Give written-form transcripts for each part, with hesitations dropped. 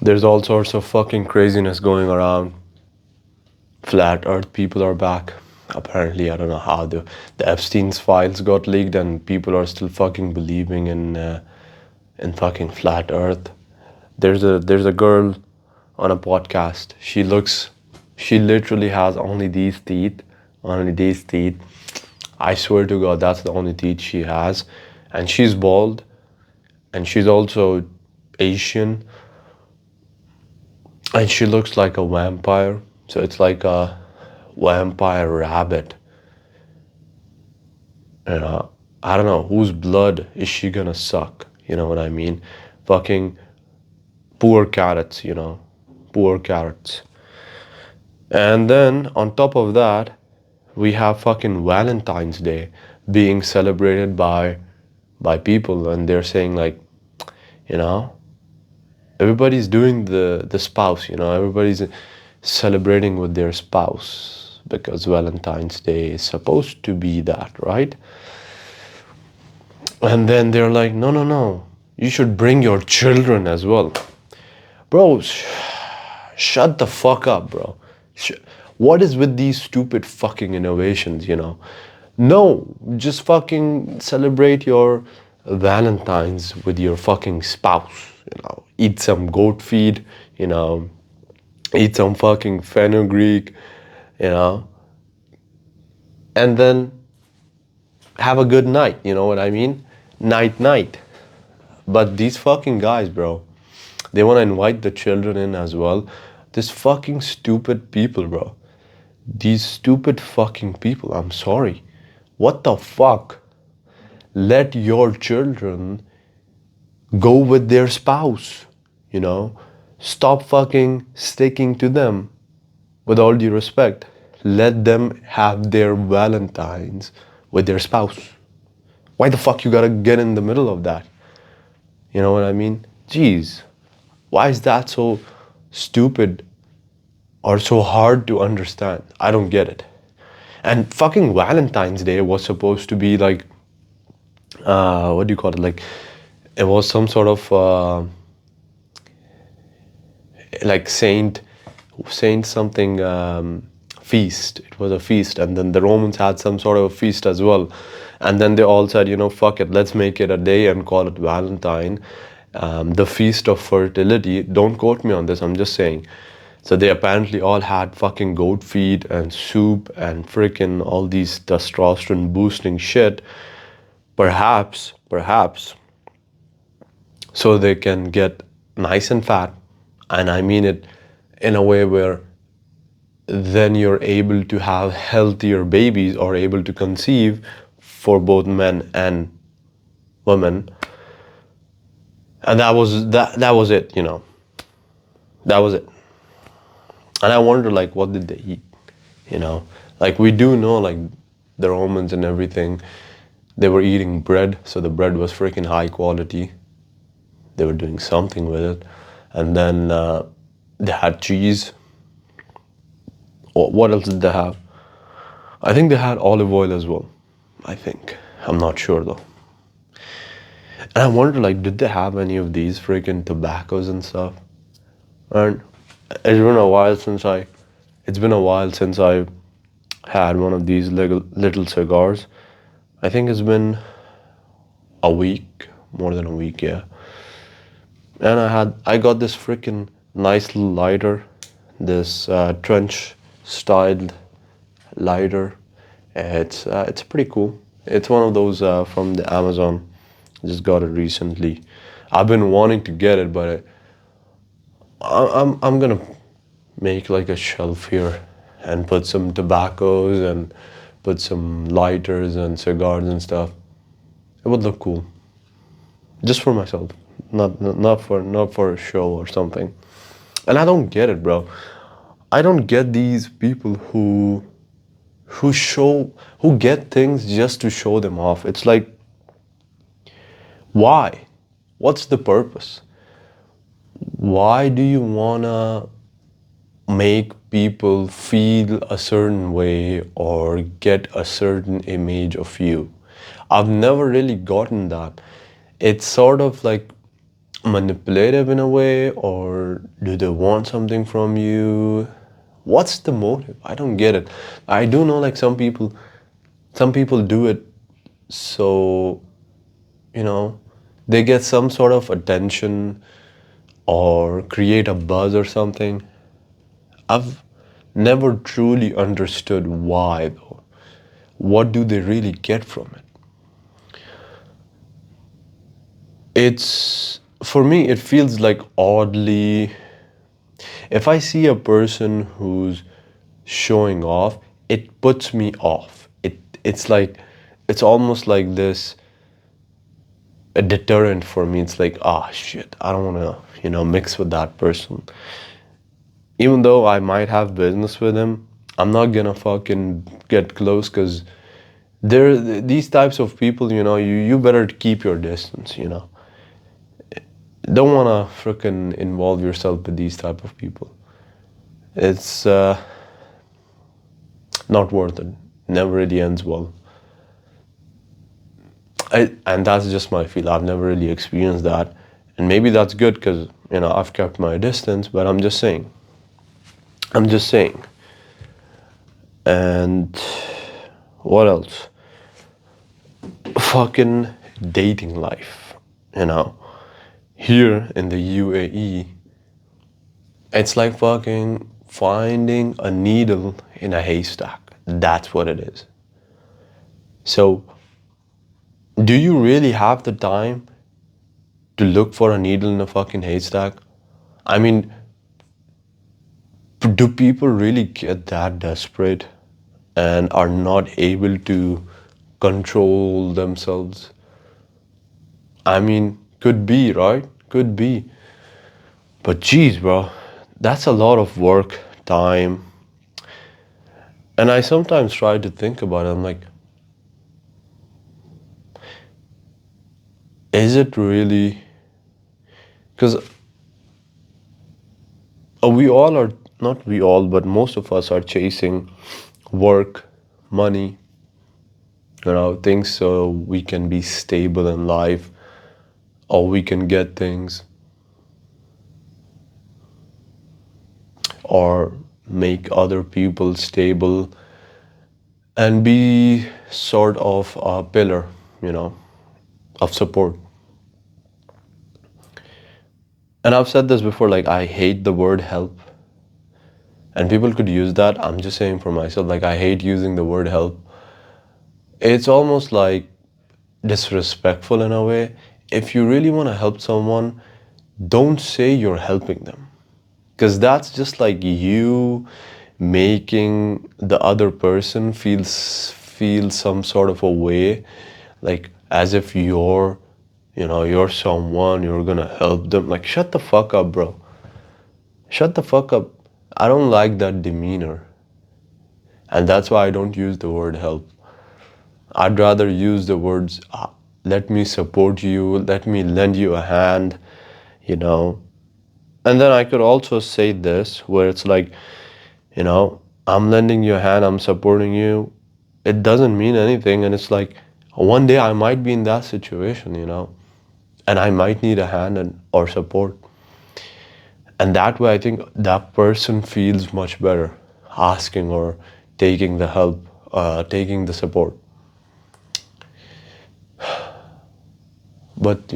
There's all sorts of fucking craziness going around. Flat Earth people are back. Apparently, I don't know how the Epstein's files got leaked, and people are still fucking believing in fucking flat Earth. There's a girl on a podcast. She literally has only these teeth. I swear to God, that's the only teeth she has, and she's bald, and she's also Asian, and she looks like a vampire. So it's like a vampire rabbit. You know, I don't know whose blood is she gonna suck. You know what I mean? Fucking poor carrots. Poor carrots. And then on top of that, we have fucking Valentine's Day being celebrated by people, and they're saying like, you know, everybody's doing the spouse. Everybody's celebrating with their spouse because Valentine's Day is supposed to be that, right? And then they're like, no, no, no, you should bring your children as well. Bro, shut the fuck up, bro. What is with these stupid fucking innovations? No, just fucking celebrate your Valentine's with your fucking spouse. Eat some goat feed, eat some fucking fenugreek, you know, and then have a good night, you know what I mean? Night, night. But these fucking guys, bro, they want to invite the children in as well. This fucking stupid people, bro. These stupid fucking people, I'm sorry. What the fuck? Let your children go with their spouse. Stop fucking sticking to them. With all due respect, let them have their Valentines with their spouse. Why the fuck you gotta get in the middle of that? You know what I mean? Jeez. Why is that so stupid or so hard to understand? I don't get it. And fucking Valentine's Day was supposed to be like, what do you call it? Like, it was some sort of like saint something feast. It was a feast, and then the Romans had some sort of a feast as well. And then they all said, fuck it, let's make it a day and call it Valentine, the feast of fertility. Don't quote me on this, I'm just saying. So they apparently all had fucking goat feed and soup and freaking all these testosterone boosting shit. Perhaps, so they can get nice and fat. And I mean it in a way where then you're able to have healthier babies or able to conceive for both men and women. And that was it. That was it. And I wonder, like, what did they eat? Like, we do know, like, the Romans and everything, they were eating bread, so the bread was freaking high quality. They were doing something with it. And then they had cheese. What else did they have? I think they had olive oil as well. I think. I'm not sure though. And I wonder, like, did they have any of these freaking tobaccos and stuff? And it's been a while since I had one of these little cigars. I think it's been a week, more than a week, yeah. And I got this freaking nice little lighter, this trench styled lighter. It's pretty cool. It's one of those from the Amazon. Just got it recently. I've been wanting to get it, but I'm gonna make like a shelf here and put some tobaccos and put some lighters and cigars and stuff. It would look cool, just for myself, not for a show or something. And I don't get it, bro. I don't get these people who get things just to show them off. It's like, why? What's the purpose? Why do you wanna make people feel a certain way or get a certain image of you? I've never really gotten that. It's sort of like manipulative in a way, or do they want something from you? What's the motive? I don't get it. I do know like some people do it so, you know, they get some sort of attention or create a buzz or something. I've never truly understood why though. What do they really get from it? It's, for me, it feels like oddly, if I see a person who's showing off, it puts me off. It's like, it's almost like this, a deterrent for me. It's like, ah, shit, I don't want to, mix with that person. Even though I might have business with him, I'm not gonna fucking get close, because these types of people, you better keep your distance. Don't wanna freaking involve yourself with these type of people. It's not worth it. Never really ends well. And that's just my feel. I've never really experienced that, and maybe that's good because I've kept my distance. But I'm just saying. I'm just saying. And what else? Fucking dating life. Here in the UAE, it's like fucking finding a needle in a haystack. That's what it is. So, do you really have the time to look for a needle in a fucking haystack? I mean, do people really get that desperate and are not able to control themselves? I mean, could be, right? Could be. But geez, bro, that's a lot of work, time. And I sometimes try to think about it. I'm like, is it really? Because we all are, not we all, but most of us are chasing work, money, things so we can be stable in life, or we can get things, or make other people stable and be sort of a pillar, of support. And I've said this before, like, I hate the word help. And people could use that. I'm just saying for myself, like, I hate using the word help. It's almost like disrespectful in a way. If you really want to help someone, don't say you're helping them. Because that's just like you making the other person feel some sort of a way, like as if you're someone, you're gonna help them. Like, shut the fuck up, bro. Shut the fuck up. I don't like that demeanor. And that's why I don't use the word help. I'd rather use the words, let me support you, let me lend you a hand, you know. And then I could also say this, where it's like, I'm lending you a hand, I'm supporting you. It doesn't mean anything. And it's like, one day I might be in that situation, and I might need a hand or support. And that way, I think that person feels much better asking or taking the help, taking the support. But,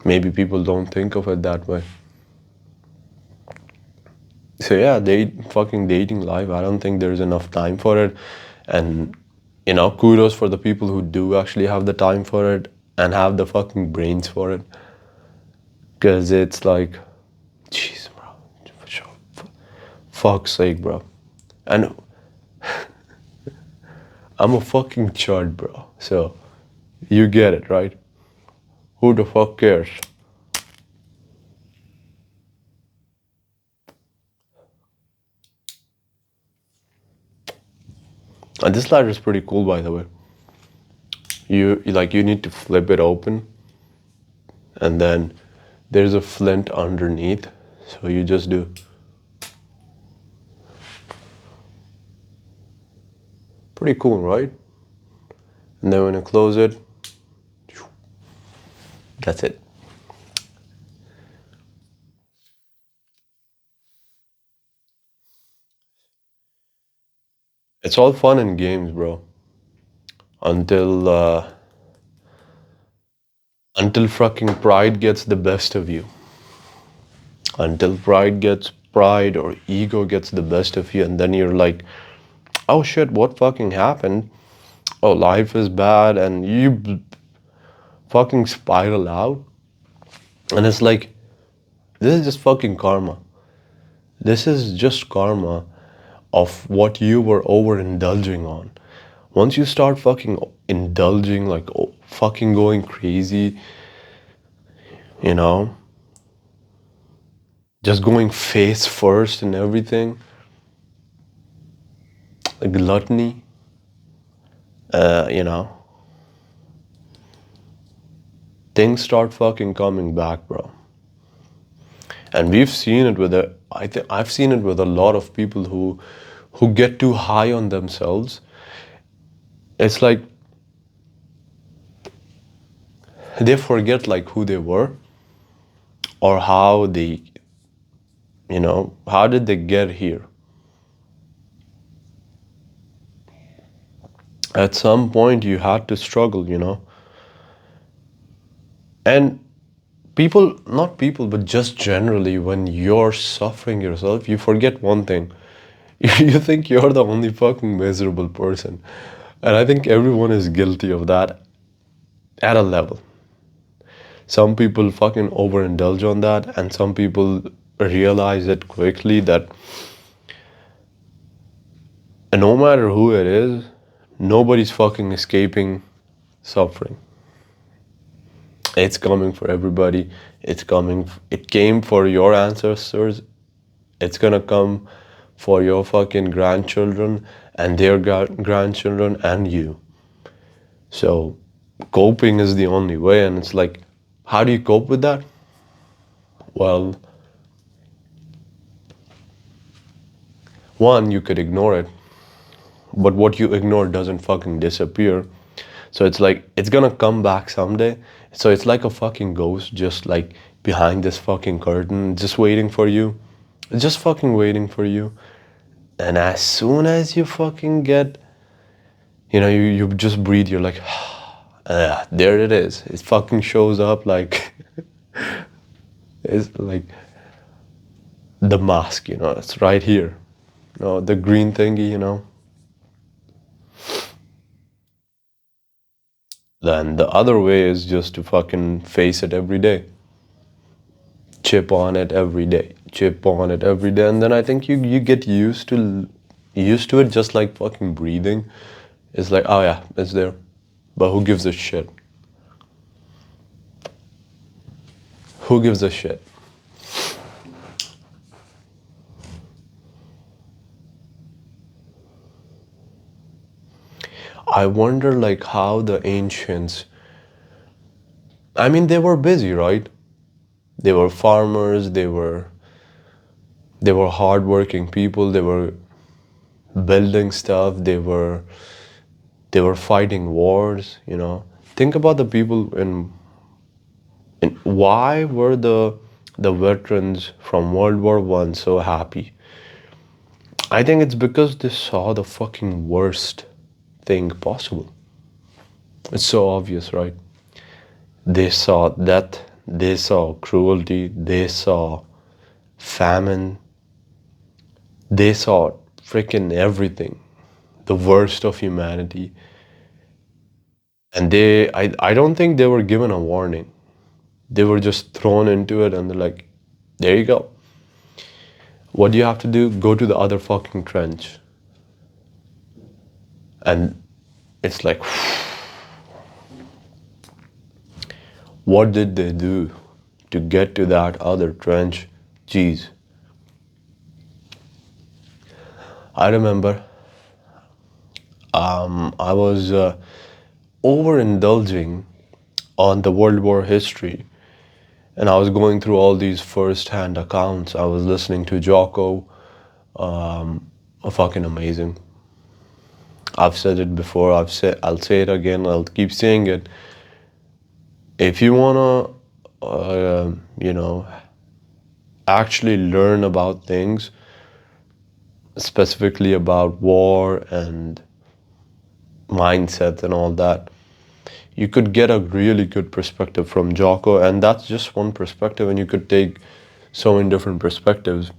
maybe people don't think of it that way. So yeah, fucking dating life, I don't think there's enough time for it. And, kudos for the people who do actually have the time for it and have the fucking brains for it. Because it's like, jeez, bro, for sure. Fuck's sake, bro. And I'm a fucking chud, bro. So, you get it, right? Who the fuck cares? And this ladder is pretty cool, by the way. You need to flip it open, and then there's a flint underneath. So you just do. Pretty cool, right? And then when you close it, That's it. It's all fun and games, bro. Until until fucking pride gets the best of you. Until pride or ego gets the best of you, and then you're like, oh shit, what fucking happened? Oh, life is bad, and you fucking spiral out. And it's like, this is just fucking karma. This is just karma of what you were overindulging on. Once you start fucking indulging, like fucking going crazy, you know, just going face first and everything, like gluttony, you know, things start fucking coming back, bro. And we've seen it with I've seen it with a lot of people who get too high on themselves. It's like they forget like who they were or how they, how did they get here? At some point you had to struggle. And not people, but just generally, when you're suffering yourself, you forget one thing. You think you're the only fucking miserable person. And I think everyone is guilty of that at a level. Some people fucking overindulge on that, and some people realize it quickly that no matter who it is, nobody's fucking escaping suffering. It's coming for everybody. It came for your ancestors. It's gonna come for your fucking grandchildren and their grandchildren and you. So coping is the only way. And it's like, how do you cope with that? Well, one, you could ignore it, but what you ignore doesn't fucking disappear. So it's like, it's gonna come back someday. So it's like a fucking ghost just like behind this fucking curtain, just waiting for you. Just fucking waiting for you. And as soon as you fucking get, you just breathe, you're like, there it is. It fucking shows up like, it's like the mask, it's right here. The green thingy. Then the other way is just to fucking face it every day. Chip on it every day. Chip on it every day. And then I think you get used to it, just like fucking breathing. It's like, oh yeah, it's there. But who gives a shit? Who gives a shit? I wonder like how the ancients, I mean, they were busy, right? They were farmers, they were hardworking people, they were building stuff, they were fighting wars. Think about the people in why were the veterans from World War I so happy? I think it's because they saw the fucking worst thing possible. It's so obvious, right? They saw death, they saw cruelty, they saw famine, they saw freaking everything, the worst of humanity. And I don't think they were given a warning. They were just thrown into it and they're like, there you go. What do you have to do? Go to the other fucking trench. And it's like, what did they do to get to that other trench? Jeez. I remember I was overindulging on the World War history, and I was going through all these first-hand accounts. I was listening to Jocko, fucking amazing. I've said it before. I'll say it again. I'll keep saying it. If you wanna, you know, actually learn about things, specifically about war and mindset and all that, you could get a really good perspective from Jocko, and that's just one perspective, and you could take so many different perspectives.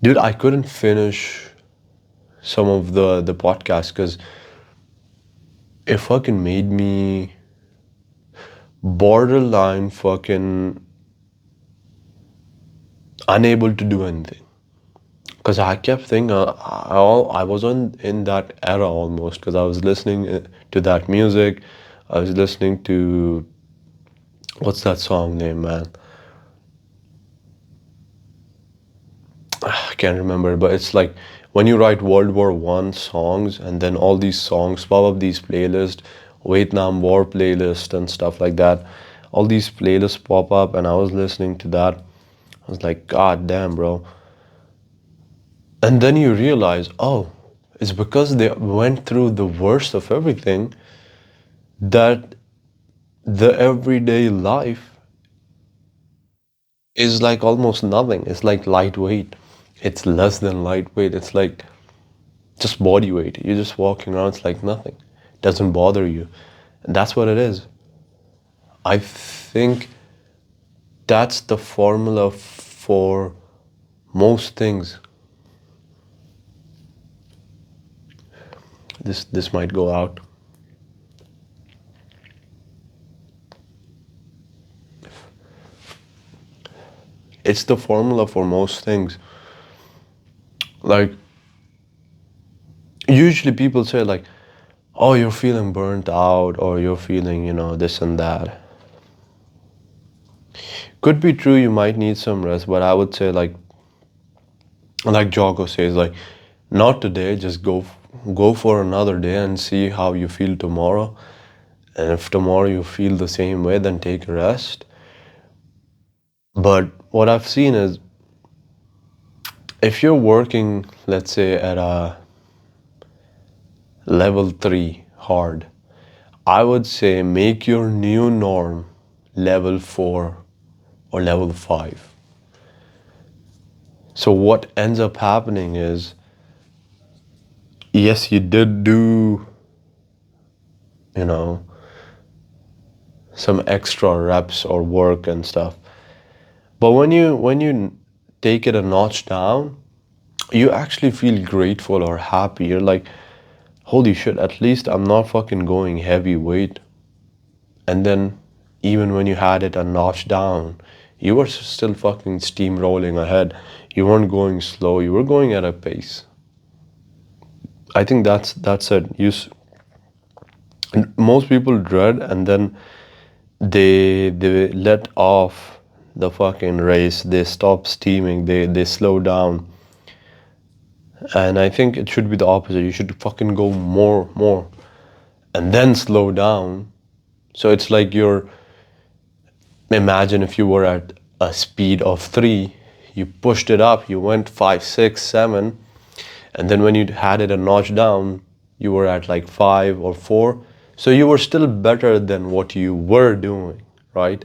Dude, I couldn't finish some of the podcast because it fucking made me borderline fucking unable to do anything. Because I kept thinking, I was in that era almost, because I was listening to that music. I was listening to, what's that song name, man? I can't remember, but it's like when you write World War I songs and then all these songs pop up, these playlists, Vietnam War playlist and stuff like that. All these playlists pop up, and I was listening to that. I was like, God damn, bro. And then you realize, oh, it's because they went through the worst of everything that the everyday life is like almost nothing. It's like lightweight. It's less than lightweight. It's like just body weight. You're just walking around, it's like nothing. It doesn't bother you. And that's what it is. I think that's the formula for most things. This might go out. It's the formula for most things. Like, usually people say like, oh, you're feeling burnt out, or you're feeling, this and that. Could be true, you might need some rest, but I would say like Jocko says, like, not today, just go for another day and see how you feel tomorrow. And if tomorrow you feel the same way, then take a rest. But what I've seen is, if you're working, let's say, at a level 3 hard, I would say make your new norm level 4 or level 5. So what ends up happening is, yes, you did do, you know, some extra reps or work and stuff. But when you take it a notch down, you actually feel grateful or happy. You're like, holy shit, at least I'm not fucking going heavyweight. And then even when you had it a notch down, you were still fucking steamrolling ahead. You weren't going slow, you were going at a pace. I think that's it. Most people dread, and then they let off the fucking race. They stop steaming. They slow down. And I think it should be the opposite. You should fucking go more, and then slow down. So it's like imagine if you were at a speed of 3, you pushed it up, you went 5, 6, 7, and then when you had it a notch down, you were at like 5 or 4. So you were still better than what you were doing, right?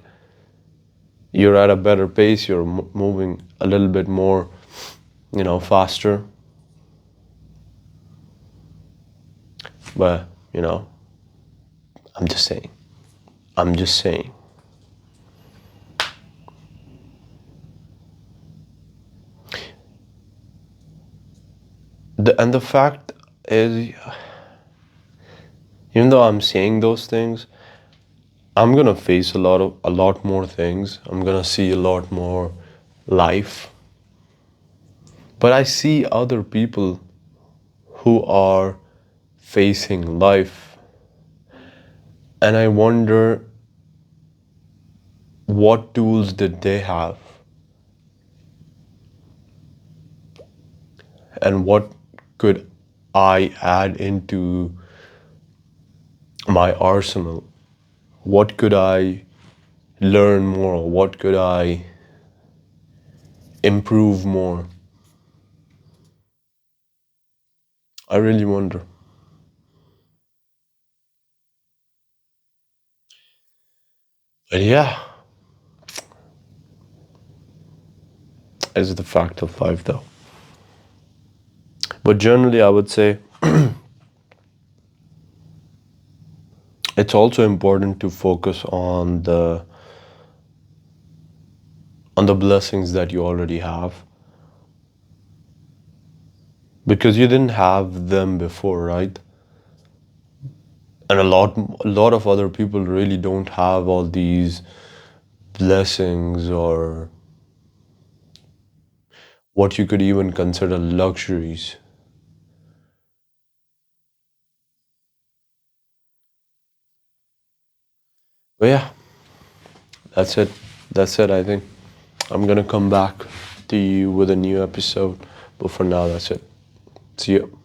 You're at a better pace, you're moving a little bit more, faster. But, I'm just saying. I'm just saying. And the fact is, even though I'm saying those things, I'm gonna face a lot more things. I'm gonna see a lot more life. But I see other people who are facing life, and I wonder what tools did they have, and what could I add into my arsenal? What could I learn more? What could I improve more? I really wonder. But yeah, it's the fact of life though. But generally, I would say it's also important to focus on the blessings that you already have, because you didn't have them before, right? And a lot of other people really don't have all these blessings, or what you could even consider luxuries. But yeah, that's it. That's it, I think. I'm gonna come back to you with a new episode. But for now, that's it. See you.